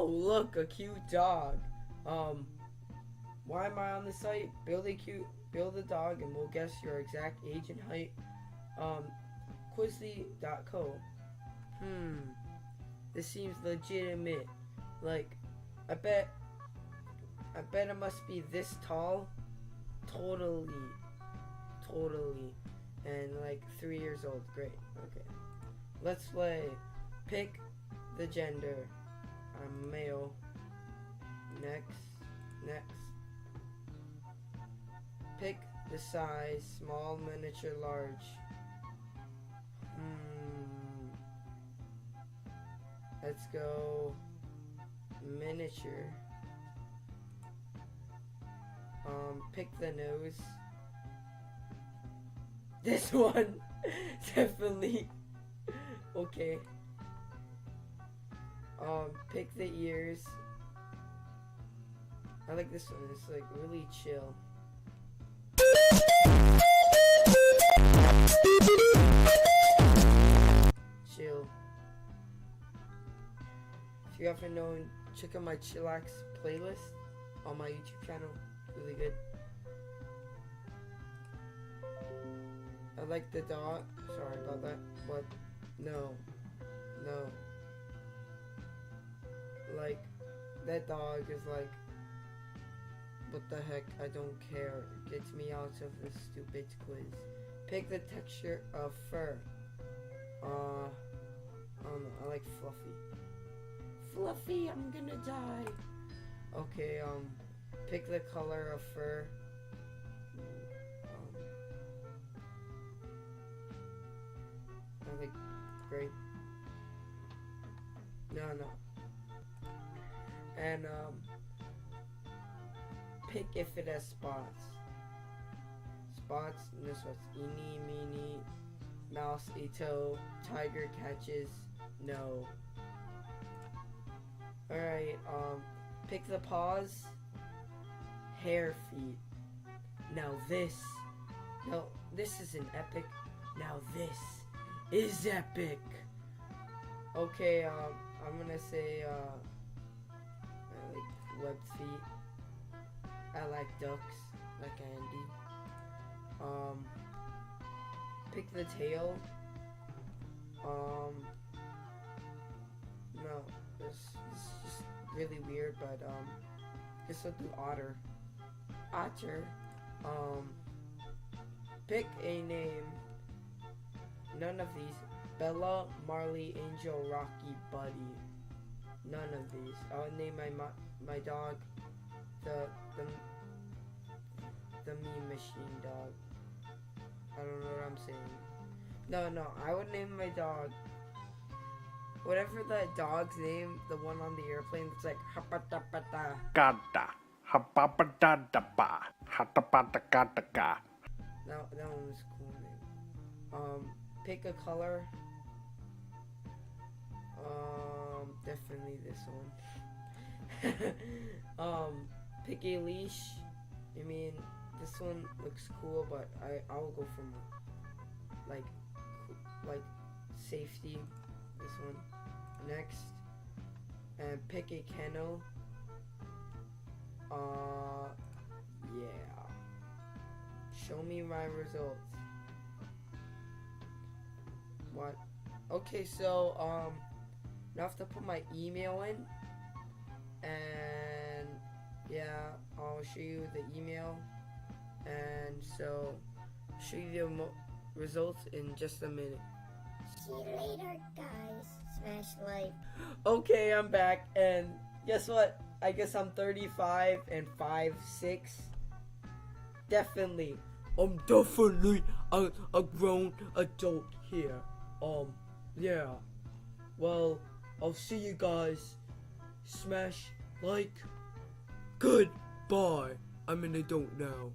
Oh, look, a cute dog. Why am I on the site? Build a dog, and we'll guess your exact age and height. Quizly.co. This seems legitimate. Like, I bet it must be this tall. Totally. And like 3 years old. Great. Okay. Let's play. Pick the gender. I'm male. Next. Pick the size. Small, miniature, large. Let's go miniature. Pick the nose. This one. Definitely. Okay. Pick the ears. I like this one. It's like really chill. Chill. If you haven't known, check out my Chillax playlist on my YouTube channel. Really good. I like the dog. Sorry about that. But no. Like, that dog is like, what the heck? I don't care. It gets me out of this stupid quiz. Pick the texture of fur. I don't know. I like fluffy. Fluffy, I'm gonna die. Okay, pick the color of fur. I like gray. No. And, pick if it has spots. Spots, this one's eeny, meeny, mouse, a toe, tiger catches, no. Alright, pick the paws, hare feet. Now this isn't epic. Now this is epic. Okay, I'm gonna say, I like webbed feet. I like ducks, like Andy. Pick the tail. No, this is just really weird, but guess I'll do otter. Pick a name. None of these. Bella, Marley, Angel, Rocky, Buddy. None of these. I'll name my dog the Meme Machine dog. I don't know what I'm saying. No, I would name my dog whatever that dog's name, the one on the airplane that's like hapatapata. Gada, hapapadadaba, hatapatakataka. That one was a cool name. Pick a color. Definitely this one. Pick a leash. I mean, this one looks cool, but I'll go for more like safety. This one. Next, and pick a kennel. Yeah. Show me my results. What? Okay, so now I have to put my email in, and yeah, I'll show you the email, and so show you the results in just a minute. See you later, guys. Smash like. Okay, I'm back, and guess what? I guess I'm 35 and 5'6". Definitely. I'm definitely a grown adult here. Yeah. Well, I'll see you guys. Smash like. Goodbye. I'm an adult now.